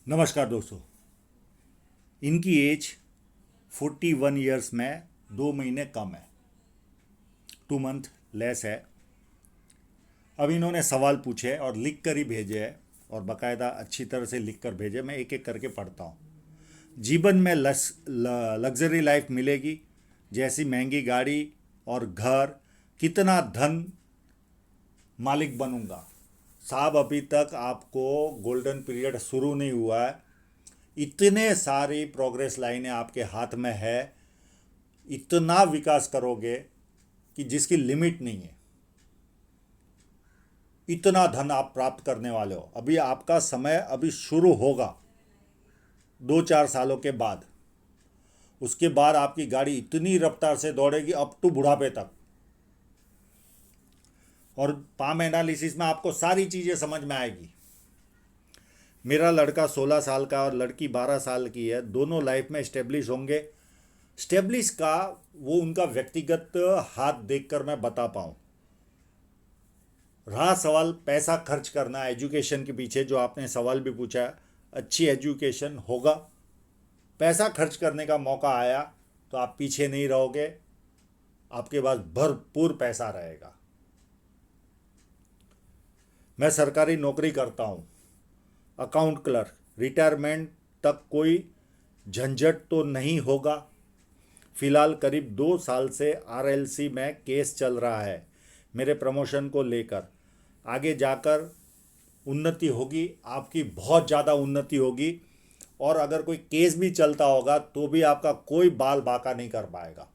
नमस्कार दोस्तों। इनकी एज 41 ईयर्स में 2 महीने कम है, 2 मंथ लेस है। अब इन्होंने सवाल पूछे और लिख कर ही भेजे हैं, और बाकायदा अच्छी तरह से लिख कर भेजे। मैं एक एक करके पढ़ता हूँ। जीवन में लग्जरी लाइफ मिलेगी, जैसी महंगी गाड़ी और घर, कितना धन मालिक बनूंगा। साहब, अभी तक आपको गोल्डन पीरियड शुरू नहीं हुआ है। इतने सारी प्रोग्रेस लाइनें आपके हाथ में है। इतना विकास करोगे कि जिसकी लिमिट नहीं है। इतना धन आप प्राप्त करने वाले हो। अभी आपका समय अभी शुरू होगा, 2-4 सालों के बाद। उसके बाद आपकी गाड़ी इतनी रफ्तार से दौड़ेगी अप टू बुढ़ापे तक। और पाम एनालिसिस में आपको सारी चीज़ें समझ में आएगी। मेरा लड़का 16 साल का और लड़की 12 साल की है। दोनों लाइफ में स्टेब्लिश होंगे। स्टेब्लिश का वो उनका व्यक्तिगत हाथ देखकर मैं बता पाऊँ। रहा सवाल पैसा खर्च करना एजुकेशन के पीछे, जो आपने सवाल भी पूछा है, अच्छी एजुकेशन होगा, पैसा खर्च करने का मौका आया तो आप पीछे नहीं रहोगे। आपके पास भरपूर पैसा रहेगा। मैं सरकारी नौकरी करता हूँ, अकाउंट क्लर्क। रिटायरमेंट तक कोई झंझट तो नहीं होगा। फिलहाल करीब 2 साल से आरएलसी में केस चल रहा है मेरे प्रमोशन को लेकर। आगे जाकर उन्नति होगी, आपकी बहुत ज़्यादा उन्नति होगी। और अगर कोई केस भी चलता होगा तो भी आपका कोई बाल बाका नहीं कर पाएगा।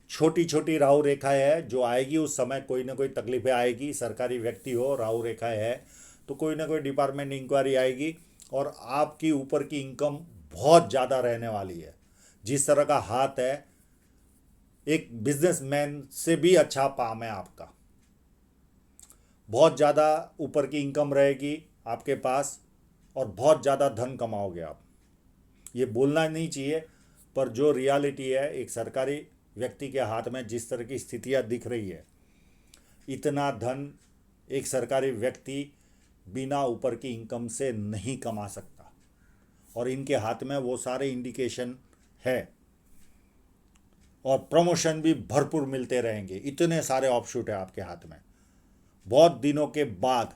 छोटी छोटी राहु रेखाएं है जो आएगी, उस समय कोई ना कोई तकलीफें आएगी। सरकारी व्यक्ति हो, राहु रेखाएं है तो कोई ना कोई डिपार्टमेंट इंक्वायरी आएगी। और आपकी ऊपर की इनकम बहुत ज़्यादा रहने वाली है। जिस तरह का हाथ है, एक बिजनेसमैन से भी अच्छा पाम है आपका। बहुत ज़्यादा ऊपर की इनकम रहेगी आपके पास, और बहुत ज़्यादा धन कमाओगे आप। ये बोलना नहीं चाहिए, पर जो रियलिटी है, एक सरकारी व्यक्ति के हाथ में जिस तरह की स्थितियाँ दिख रही है, इतना धन एक सरकारी व्यक्ति बिना ऊपर की इनकम से नहीं कमा सकता। और इनके हाथ में वो सारे इंडिकेशन है। और प्रमोशन भी भरपूर मिलते रहेंगे। इतने सारे ऑप्शूट है आपके हाथ में। बहुत दिनों के बाद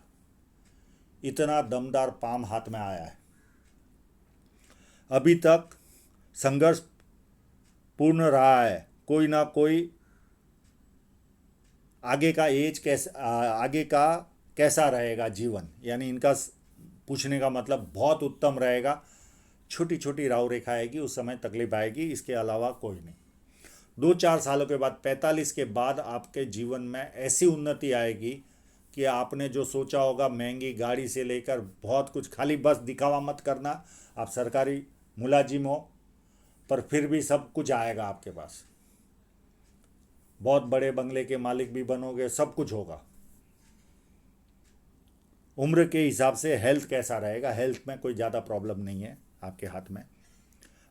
इतना दमदार पाम हाथ में आया है। अभी तक संघर्ष पूर्ण रहा है। कोई ना कोई आगे का एज कैसा, आगे का कैसा रहेगा जीवन, यानी इनका पूछने का मतलब बहुत उत्तम रहेगा। छोटी छोटी राव रेखा आएगी, उस समय तकलीफ आएगी, इसके अलावा कोई नहीं। 2-4 सालों के बाद, 45 के बाद आपके जीवन में ऐसी उन्नति आएगी कि आपने जो सोचा होगा, महंगी गाड़ी से लेकर बहुत कुछ, खाली बस दिखावा मत करना। आप सरकारी मुलाजिम हो, पर फिर भी सब कुछ आएगा आपके पास। बहुत बड़े बंगले के मालिक भी बनोगे, सब कुछ होगा। उम्र के हिसाब से हेल्थ कैसा रहेगा? हेल्थ में कोई ज़्यादा प्रॉब्लम नहीं है आपके हाथ में।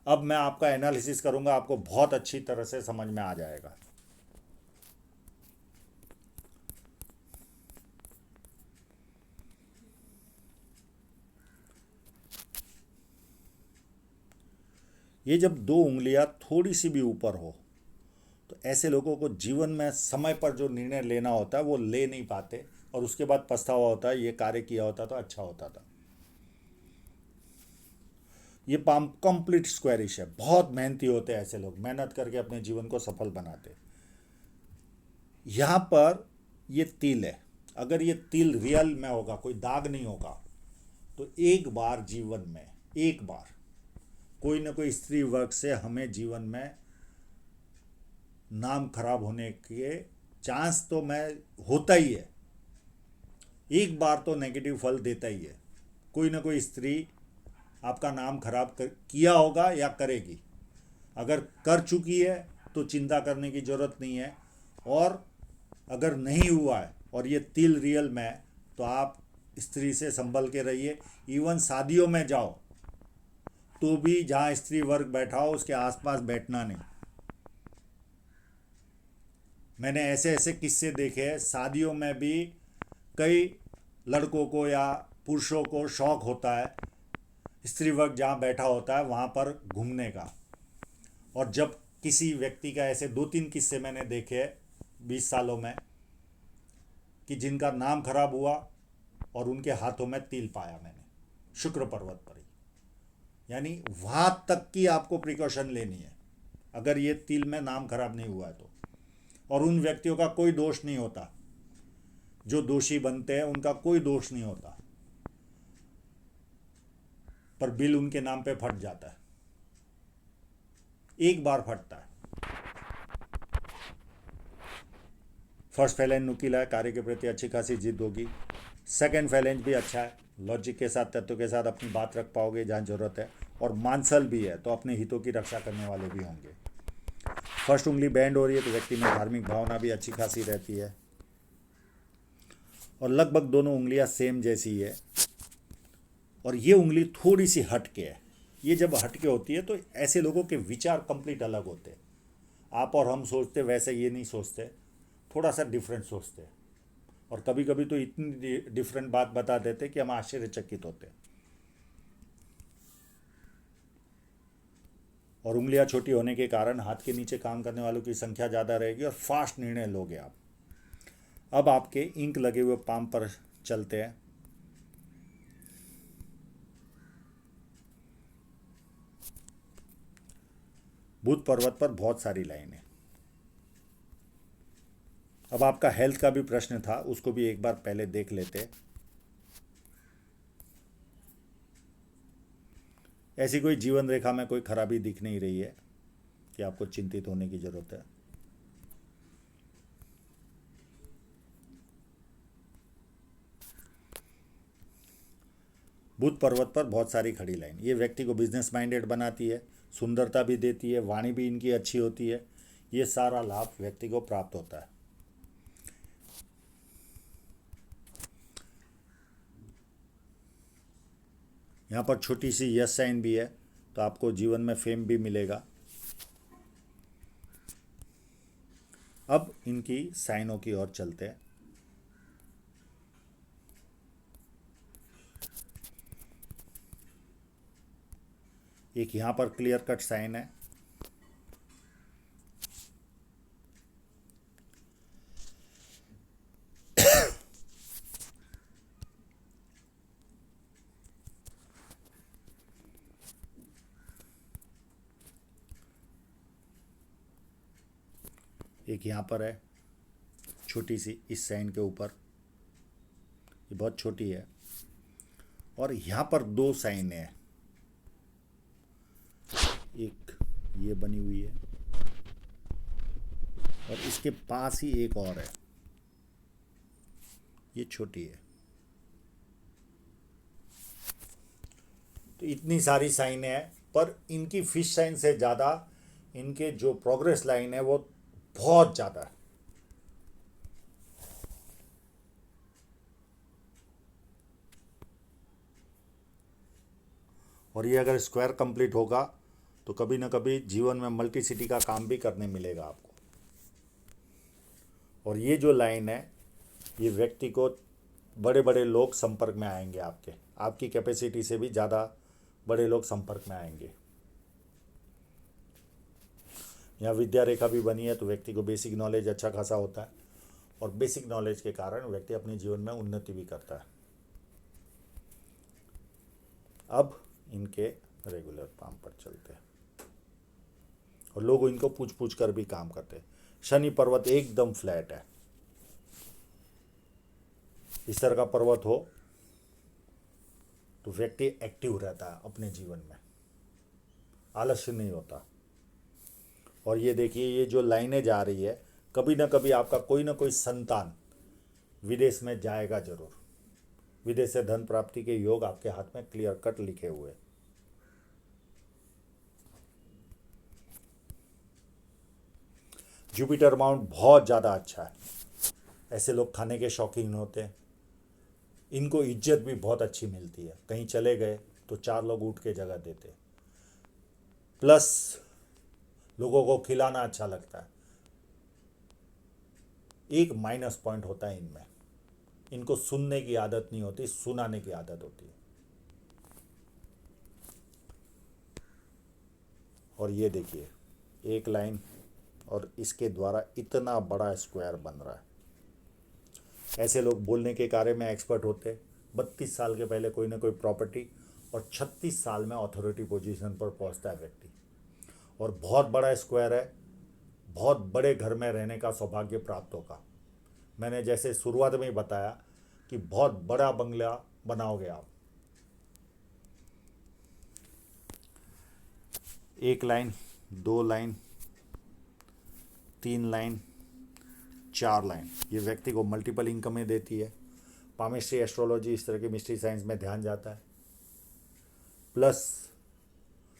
अब मैं आपका एनालिसिस करूंगा, आपको बहुत अच्छी तरह से समझ में आ जाएगा। ये जब दो उंगलियां थोड़ी सी भी ऊपर हो, तो ऐसे लोगों को जीवन में समय पर जो निर्णय लेना होता है वो ले नहीं पाते, और उसके बाद पछतावा होता है, ये कार्य किया होता तो अच्छा होता था। ये पाम कंप्लीट स्क्वायरिश है। बहुत मेहनती होते हैं ऐसे लोग, मेहनत करके अपने जीवन को सफल बनाते। यहाँ पर ये तिल है। अगर ये तिल रियल में होगा, कोई दाग नहीं होगा, तो एक बार जीवन में, एक बार कोई ना कोई स्त्री वर्ग से हमें जीवन में नाम खराब होने के चांस तो मैं होता ही है। एक बार तो नेगेटिव फल देता ही है। कोई ना कोई स्त्री आपका नाम खराब किया होगा या करेगी। अगर कर चुकी है तो चिंता करने की ज़रूरत नहीं है। और अगर नहीं हुआ है और ये तिल रियल में है, तो आप स्त्री से संभल के रहिए। इवन शादियों में जाओ तो भी जहाँ स्त्री वर्ग बैठा हो उसके आसपास बैठना नहीं। मैंने ऐसे ऐसे किस्से देखे हैं शादियों में भी। कई लड़कों को या पुरुषों को शौक होता है स्त्री वर्ग जहाँ बैठा होता है वहाँ पर घूमने का। और जब किसी व्यक्ति का ऐसे दो तीन किस्से मैंने देखे 20 सालों में कि जिनका नाम खराब हुआ और उनके हाथों में तिल पाया मैंने शुक्र पर्वत पर ही। यानी वहाँ तक की आपको प्रिकॉशन लेनी है अगर ये तिल में नाम खराब नहीं हुआ है तो। और उन व्यक्तियों का कोई दोष नहीं होता, जो दोषी बनते हैं उनका कोई दोष नहीं होता, पर बिल उनके नाम पे फट जाता है, एक बार फटता है। फर्स्ट फैलेंज नुकीला है, कार्य के प्रति अच्छी खासी जिद होगी। सेकंड फैलेंज भी अच्छा है, लॉजिक के साथ तत्व के साथ अपनी बात रख पाओगे जहाँ जरूरत है। और मानसल भी है तो अपने हितों की रक्षा करने वाले भी होंगे। फर्स्ट उंगली बैंड हो रही है तो व्यक्ति में धार्मिक भावना भी अच्छी खासी रहती है। और लगभग दोनों उंगलियां सेम जैसी है। और ये उंगली थोड़ी सी हटके है। ये जब हटके होती है तो ऐसे लोगों के विचार कंप्लीट अलग होते हैं। आप और हम सोचते वैसे ये नहीं सोचते, थोड़ा सा डिफरेंट सोचते। और कभी कभी तो इतनी डिफरेंट बात बता देते कि हम आश्चर्यचकित होते। और उंगलियां छोटी होने के कारण हाथ के नीचे काम करने वालों की संख्या ज़्यादा रहेगी और फास्ट निर्णय लोगे आप। अब आपके इंक लगे हुए पाम पर चलते हैं। बुध पर्वत पर बहुत सारी लाइनें। अब आपका हेल्थ का भी प्रश्न था, उसको भी एक बार पहले देख लेते। ऐसी कोई जीवन रेखा में कोई खराबी दिख नहीं रही है कि आपको चिंतित होने की जरूरत है। बुध पर्वत पर बहुत सारी खड़ी लाइन। ये व्यक्ति को बिजनेस माइंडेड बनाती है, सुंदरता भी देती है, वाणी भी इनकी अच्छी होती है। ये सारा लाभ व्यक्ति को प्राप्त होता है। यहाँ पर छोटी सी यस साइन भी है तो आपको जीवन में फेम भी मिलेगा। अब इनकी साइनों की ओर चलते हैं। एक यहाँ पर क्लियर कट साइन है। एक यहाँ पर है छोटी सी इस साइन के ऊपर, ये बहुत छोटी है। और यहाँ पर दो साइन है, एक ये बनी हुई है और इसके पास ही एक और है, ये छोटी है। तो इतनी सारी साइन है, पर इनकी फिश साइन से ज़्यादा इनके जो प्रोग्रेस लाइन है वो बहुत ज़्यादा है। और ये अगर स्क्वायर कंप्लीट होगा तो कभी ना कभी जीवन में मल्टी सिटी का काम भी करने मिलेगा आपको। और ये जो लाइन है, ये व्यक्ति को बड़े बड़े लोग संपर्क में आएंगे, आपके आपकी कैपेसिटी से भी ज़्यादा बड़े लोग संपर्क में आएंगे। यहाँ विद्या रेखा भी बनी है तो व्यक्ति को बेसिक नॉलेज अच्छा खासा होता है और बेसिक नॉलेज के कारण व्यक्ति अपने जीवन में उन्नति भी करता है। अब इनके रेगुलर काम पर चलते हैं और लोग इनको पूछ पूछ कर भी काम करते हैं। शनि पर्वत एकदम फ्लैट है। इस तरह का पर्वत हो तो व्यक्ति एक्टिव रहता है अपने जीवन में, आलस्य नहीं होता। और ये देखिए, ये जो लाइनें जा रही है, कभी ना कभी आपका कोई ना कोई संतान विदेश में जाएगा जरूर। विदेश से धन प्राप्ति के योग आपके हाथ में क्लियर कट लिखे हुए। जुपिटर माउंट बहुत ज़्यादा अच्छा है। ऐसे लोग खाने के शौकीन होते हैं, इनको इज्जत भी बहुत अच्छी मिलती है। कहीं चले गए तो चार लोग उठ के जगह देते, प्लस लोगों को खिलाना अच्छा लगता है। एक माइनस पॉइंट होता है इनमें, इनको सुनने की आदत नहीं होती, सुनाने की आदत होती है। और ये देखिए एक लाइन, और इसके द्वारा इतना बड़ा स्क्वायर बन रहा है। ऐसे लोग बोलने के कार्य में एक्सपर्ट होते। 32 साल के पहले कोई ना कोई प्रॉपर्टी, और 36 साल में अथॉरिटी पोजीशन पर पहुंचता है व्यक्ति। और बहुत बड़ा स्क्वायर है, बहुत बड़े घर में रहने का सौभाग्य प्राप्त होगा। मैंने जैसे शुरुआत में ही बताया कि बहुत बड़ा बंगला बनाओगे आप। एक लाइन, 2 लाइन, 3 लाइन, 4 लाइन, ये व्यक्ति को मल्टीपल इनकमें देती है। पामिस्ट्री, एस्ट्रोलॉजी, इस तरह की मिस्ट्री साइंस में ध्यान जाता है। प्लस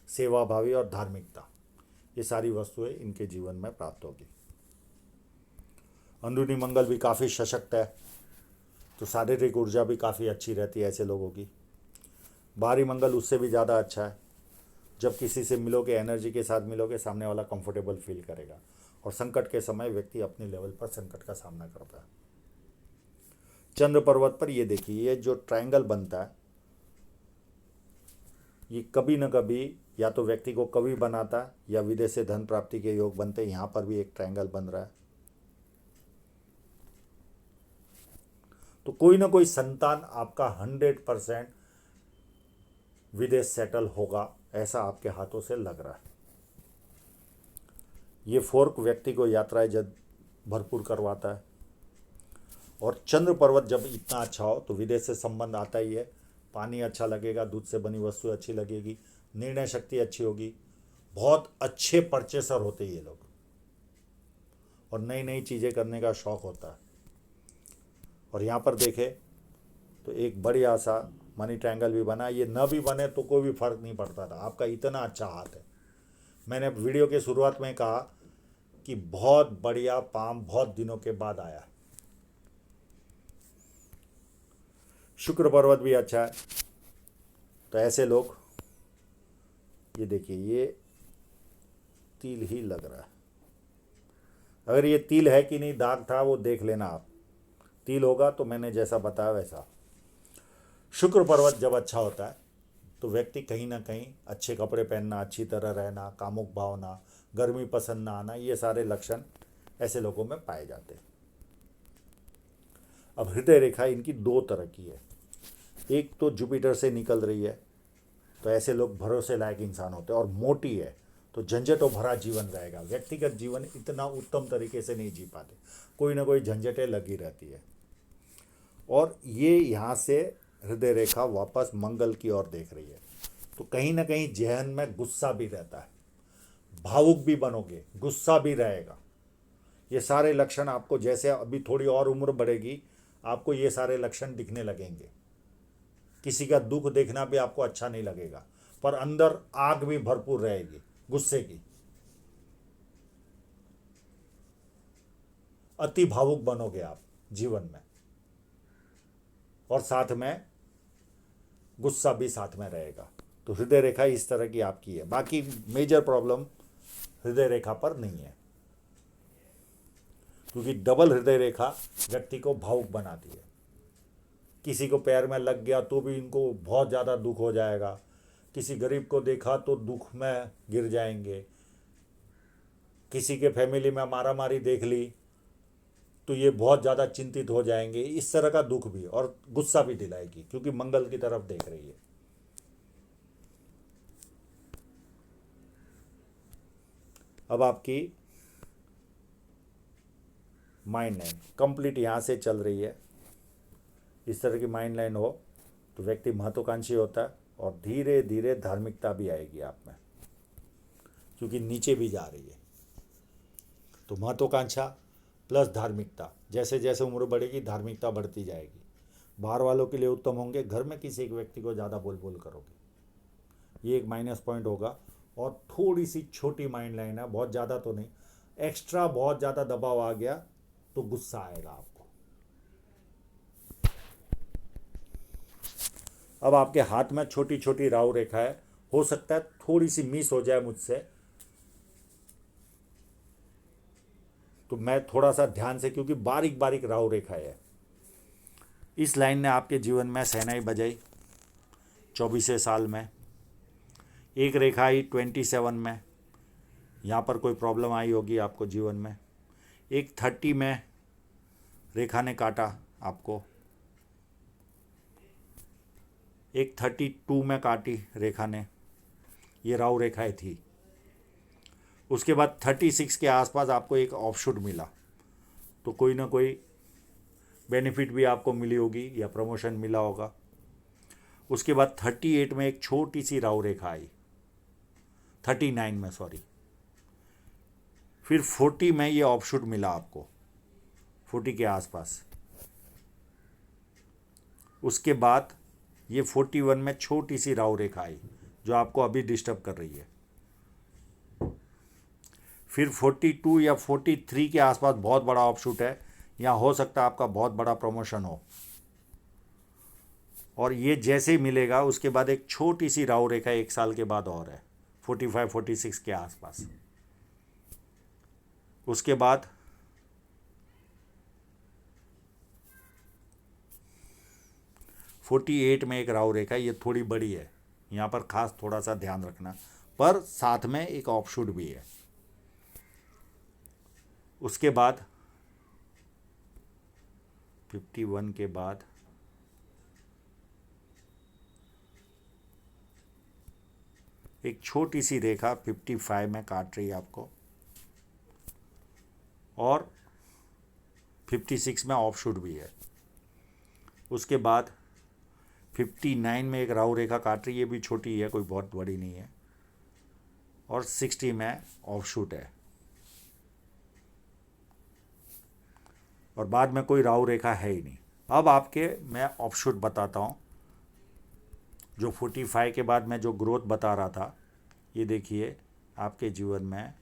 सेवा भावी और धार्मिकता, ये सारी वस्तुएं इनके जीवन में प्राप्त होगी। अंदरूनी मंगल भी काफ़ी सशक्त है, तो शारीरिक ऊर्जा भी काफ़ी अच्छी रहती है ऐसे लोगों की। बाहरी मंगल उससे भी ज़्यादा अच्छा है। जब किसी से मिलोगे, एनर्जी के साथ मिलोगे, सामने वाला कंफर्टेबल फील करेगा। और संकट के समय व्यक्ति अपने लेवल पर संकट का सामना करता है। चंद्र पर्वत पर ये देखिए, ये जो ट्रायंगल बनता है, ये कभी न कभी या तो व्यक्ति को कवि बनाता है या विदेश से धन प्राप्ति के योग बनते हैं। यहाँ पर भी एक ट्रायंगल बन रहा है। तो कोई ना कोई संतान आपका 100% विदेश सेटल होगा, ऐसा आपके हाथों से लग रहा है। ये फोर्क व्यक्ति को यात्राएं जब भरपूर करवाता है। और चंद्र पर्वत जब इतना अच्छा हो तो विदेश से संबंध आता ही है। पानी अच्छा लगेगा, दूध से बनी वस्तु अच्छी लगेगी, निर्णय शक्ति अच्छी होगी। बहुत अच्छे परचेसर होते ये लोग, और नई नई चीज़ें करने का शौक़ होता है। और यहाँ पर देखें तो एक बढ़िया सा मनी ट्रायंगल भी बना। ये न भी बने तो कोई भी फर्क नहीं पड़ता था, आपका इतना अच्छा हाथ है। मैंने वीडियो के शुरुआत में कहा कि बहुत बढ़िया पाम बहुत दिनों के बाद आया। शुक्र पर्वत भी अच्छा है। तो ऐसे लोग, ये देखिए ये तिल ही लग रहा है। अगर ये तिल है कि नहीं, दाग था, वो देख लेना आप। तिल होगा तो मैंने जैसा बताया वैसा। शुक्र पर्वत जब अच्छा होता है तो व्यक्ति कहीं ना कहीं अच्छे कपड़े पहनना, अच्छी तरह रहना, कामुक भावना, गर्मी पसंद ना आना, ये सारे लक्षण ऐसे लोगों में पाए जाते हैं। अब हृदय रेखा इनकी 2 तरह की है। एक तो जुपिटर से निकल रही है, तो ऐसे लोग भरोसे लायक इंसान होते हैं। और मोटी है तो झंझटों भरा जीवन रहेगा। व्यक्तिगत जीवन इतना उत्तम तरीके से नहीं जी पाते, कोई ना कोई झंझटें लगी रहती है। और ये यहाँ से हृदय रेखा वापस मंगल की ओर देख रही है, तो कहीं ना कहीं जहन में गुस्सा भी रहता है, भावुक भी बनोगे, गुस्सा भी रहेगा। ये सारे लक्षण आपको, जैसे अभी थोड़ी और उम्र बढ़ेगी आपको ये सारे लक्षण दिखने लगेंगे। किसी का दुख देखना भी आपको अच्छा नहीं लगेगा, पर अंदर आग भी भरपूर रहेगी गुस्से की। अति भावुक बनोगे आप जीवन में, और साथ में गुस्सा भी साथ में रहेगा। तो हृदय रेखा इस तरह की आपकी है। बाकी मेजर प्रॉब्लम हृदय रेखा पर नहीं है, क्योंकि डबल हृदय रेखा व्यक्ति को भावुक बनाती है। किसी को पैर में लग गया तो भी इनको बहुत ज़्यादा दुख हो जाएगा। किसी गरीब को देखा तो दुख में गिर जाएंगे। किसी के फैमिली में मारामारी देख ली तो ये बहुत ज़्यादा चिंतित हो जाएंगे। इस तरह का दुख भी, और गुस्सा भी दिलाएगी, क्योंकि मंगल की तरफ देख रही है। अब आपकी माइंड लाइन कंप्लीट यहाँ से चल रही है। इस तरह की माइंड लाइन हो तो व्यक्ति महत्वाकांक्षी होता है, और धीरे धीरे धार्मिकता भी आएगी आप में, क्योंकि नीचे भी जा रही है। तो महत्वाकांक्षा प्लस धार्मिकता, जैसे जैसे उम्र बढ़ेगी धार्मिकता बढ़ती जाएगी। बाहर वालों के लिए उत्तम होंगे, घर में किसी एक व्यक्ति को ज़्यादा बोल बोल करोगे, ये एक माइनस पॉइंट होगा। और थोड़ी सी छोटी माइंड लाइन है, बहुत ज़्यादा तो नहीं। एक्स्ट्रा बहुत ज़्यादा दबाव आ गया तो गुस्सा आएगा आपको। अब आपके हाथ में छोटी छोटी राहु रेखा है, हो सकता है थोड़ी सी मिस हो जाए मुझसे, तो मैं थोड़ा सा ध्यान से, क्योंकि बारीक बारीक राहु रेखा है। इस लाइन ने आपके जीवन में शहनाई बजाई 24वें साल में। एक रेखा आई 27 में, यहाँ पर कोई प्रॉब्लम आई होगी आपको जीवन में। एक 30 में रेखा ने काटा आपको, एक 32 में काटी रेखा ने, ये राहु रेखाएं थी। उसके बाद 36 के आसपास आपको एक ऑफशूट मिला, तो कोई ना कोई बेनिफिट भी आपको मिली होगी या प्रमोशन मिला होगा। उसके बाद 38 में एक छोटी सी राहु रेखा आई, 39 में सॉरी। फिर 40 में ये ऑफशूट मिला आपको, 40 के आसपास। उसके बाद ये 41 में छोटी सी राहु रेखा आई जो आपको अभी डिस्टर्ब कर रही है। फिर 42 या 43 के आसपास बहुत बड़ा ऑफशूट है, यहाँ हो सकता है आपका बहुत बड़ा प्रमोशन हो। और ये जैसे ही मिलेगा उसके बाद एक छोटी सी राहु रेखा 1 साल के बाद और है, 45-46 के आसपास। उसके बाद 48 में एक राहु रेखा, ये थोड़ी बड़ी है, यहाँ पर खास थोड़ा सा ध्यान रखना, पर साथ में एक ऑफशूट भी है। उसके बाद 51 के बाद एक छोटी सी रेखा 55 में काट रही है आपको, और 56 में ऑफशूट भी है। उसके बाद 59 में एक राहु रेखा काट रही है, ये भी छोटी है, कोई बहुत बड़ी नहीं है, और 60 में ऑफशूट है। और बाद में कोई राहु रेखा है ही नहीं। अब आपके मैं ऑफशूट बताता हूँ, जो 45 के बाद मैं जो ग्रोथ बता रहा था, ये देखिए आपके जीवन में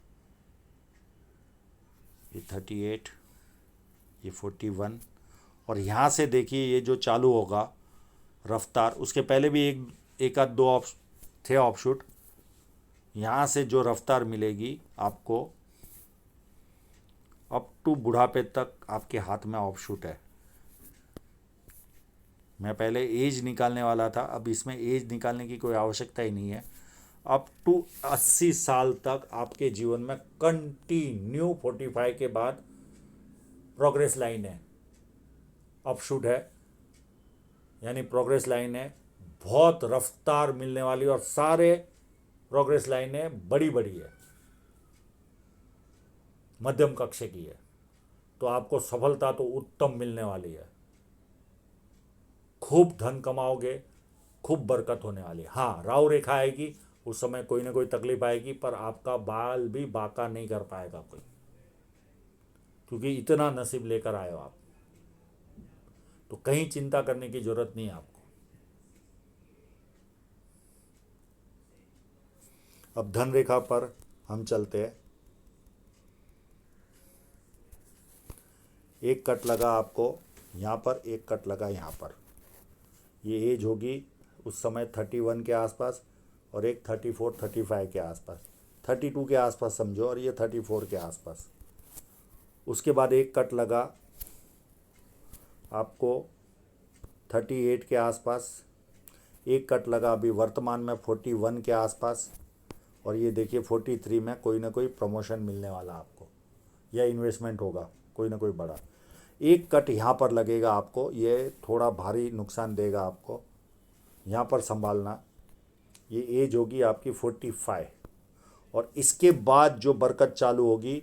ये 38, ये 41, और यहाँ से देखिए ये जो चालू होगा रफ्तार, उसके पहले भी एक आध दो थे ऑफशूट, यहाँ से जो रफ्तार मिलेगी आपको अप टू बुढ़ापे तक आपके हाथ में ऑफशूट है। मैं पहले एज निकालने वाला था, अब इसमें एज निकालने की कोई आवश्यकता ही नहीं है। अप टू 80 साल तक आपके जीवन में कंटिन्यू 45 के बाद प्रोग्रेस लाइन है, अपशूट है, यानी प्रोग्रेस लाइन है, बहुत रफ्तार मिलने वाली, और सारे प्रोग्रेस लाइनें बड़ी बड़ी है, मध्यम कक्ष की है, तो आपको सफलता तो उत्तम मिलने वाली है, खूब धन कमाओगे, खूब बरकत होने वाली है। हाँ, राहु रेखा आएगी, उस समय कोई ना कोई तकलीफ आएगी, पर आपका बाल भी बाका नहीं कर पाएगा कोई, क्योंकि इतना नसीब लेकर आए हो आप, तो कहीं चिंता करने की जरूरत नहीं है आपको। अब धन रेखा पर हम चलते हैं। एक कट लगा आपको यहाँ पर, एक कट लगा यहाँ पर, ये एज होगी उस समय 31 के आसपास, और एक 34-35 के आसपास, 32 के आसपास समझो, और ये 34 के आसपास। उसके बाद एक कट लगा आपको 38 के आसपास, एक कट लगा अभी वर्तमान में 41 के आसपास, और ये देखिए 43 में कोई ना कोई प्रमोशन मिलने वाला आपको, या इन्वेस्टमेंट होगा कोई ना कोई बड़ा। एक कट यहाँ पर लगेगा आपको, ये थोड़ा भारी नुकसान देगा आपको, यहाँ पर संभालना। ये एज होगी आपकी 45, और इसके बाद जो बरकत चालू होगी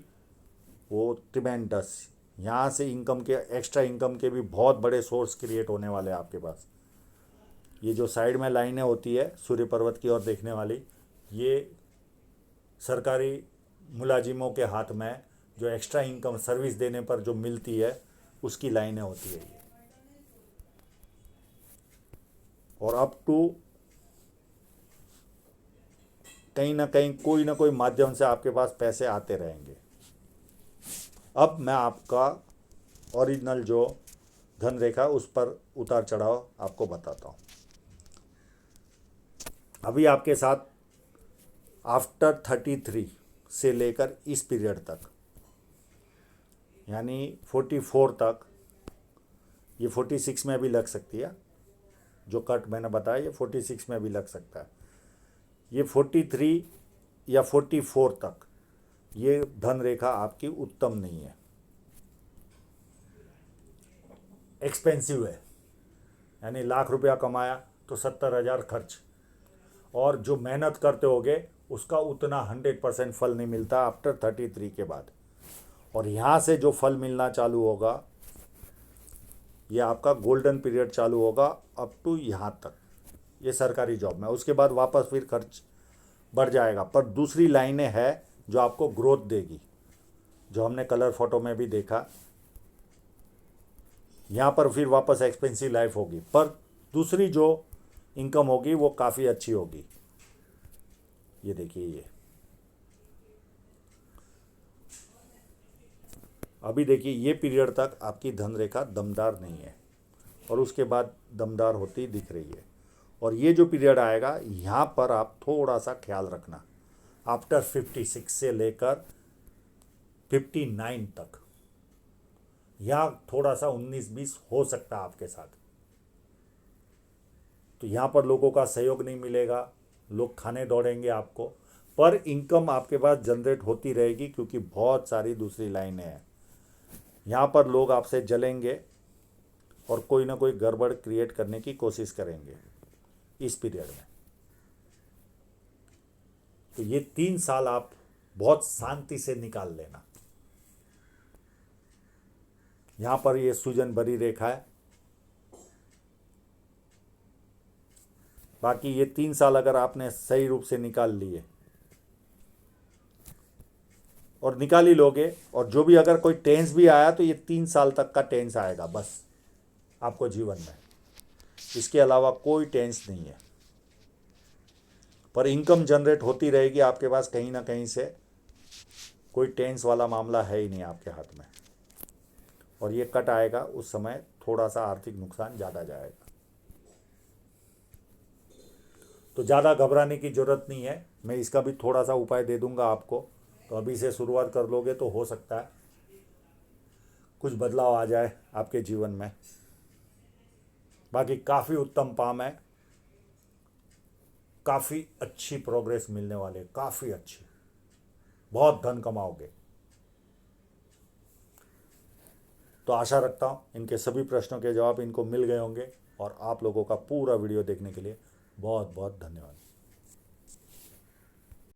वो ट्रिमेंडस, यहाँ से इनकम के, एक्स्ट्रा इनकम के भी बहुत बड़े सोर्स क्रिएट होने वाले हैं आपके पास। ये जो साइड में लाइनें होती है सूर्य पर्वत की ओर देखने वाली, ये सरकारी मुलाजिमों के हाथ में जो एक्स्ट्रा इनकम सर्विस देने पर जो मिलती है, उसकी लाइनें होती है ये। और अप टू कहीं ना कहीं कोई ना कोई माध्यम से आपके पास पैसे आते रहेंगे। अब मैं आपका ओरिजिनल जो धन रेखा उस पर उतार चढ़ाव आपको बताता हूँ। अभी आपके साथ आफ्टर 33 से लेकर इस पीरियड तक, यानी 44 तक ये 46 में भी लग सकती है, जो कट मैंने बताया ये 46 में भी लग सकता है। ये 43 या 44 तक ये धन रेखा आपकी उत्तम नहीं है, एक्सपेंसिव है। यानी लाख रुपया कमाया तो 70,000 खर्च, और जो मेहनत करते होगे उसका उतना 100% फल नहीं मिलता आफ्टर 33 के बाद। और यहाँ से जो फल मिलना चालू होगा, ये आपका गोल्डन पीरियड चालू होगा अप टू यहाँ तक, ये सरकारी जॉब में। उसके बाद वापस फिर खर्च बढ़ जाएगा, पर दूसरी लाइनें हैं जो आपको ग्रोथ देगी, जो हमने कलर फोटो में भी देखा। यहाँ पर फिर वापस एक्सपेंसिव लाइफ होगी, पर दूसरी जो इनकम होगी वो काफ़ी अच्छी होगी। ये देखिए, ये अभी देखिए ये पीरियड तक आपकी धन रेखा दमदार नहीं है, और उसके बाद दमदार होती दिख रही है। और ये जो पीरियड आएगा यहाँ पर आप थोड़ा सा ख्याल रखना, आफ्टर 56 से लेकर 59 तक, यहाँ थोड़ा सा 19-20 हो सकता है आपके साथ। तो यहाँ पर लोगों का सहयोग नहीं मिलेगा, लोग खाने दौड़ेंगे आपको, पर इनकम आपके पास जनरेट होती रहेगी, क्योंकि बहुत सारी दूसरी लाइनें हैं। यहाँ पर लोग आपसे जलेंगे और कोई ना कोई गड़बड़ क्रिएट करने की कोशिश करेंगे इस पीरियड में। तो ये 3 साल आप बहुत शांति से निकाल लेना। यहाँ पर ये सूजन भरी रेखा है। बाकी ये 3 साल अगर आपने सही रूप से निकाल लिए, और निकाल ही लोगे, और जो भी अगर कोई टेंस भी आया तो ये 3 साल तक का टेंस आएगा बस आपको जीवन में, इसके अलावा कोई टेंस नहीं है। पर इनकम जनरेट होती रहेगी आपके पास, कहीं ना कहीं से कोई टेंस वाला मामला है ही नहीं आपके हाथ में। और ये कट आएगा उस समय थोड़ा सा आर्थिक नुकसान ज़्यादा जाएगा। तो ज़्यादा घबराने की ज़रूरत नहीं है, मैं इसका भी थोड़ा सा उपाय दे दूंगा आपको। तो अभी से शुरुआत कर लोगे तो हो सकता है कुछ बदलाव आ जाए आपके जीवन में। बाकी काफ़ी उत्तम काम है, काफ़ी अच्छी प्रोग्रेस मिलने वाले, काफ़ी अच्छी, बहुत धन कमाओगे। तो आशा रखता हूँ इनके सभी प्रश्नों के जवाब इनको मिल गए होंगे, और आप लोगों का पूरा वीडियो देखने के लिए बहुत बहुत धन्यवाद।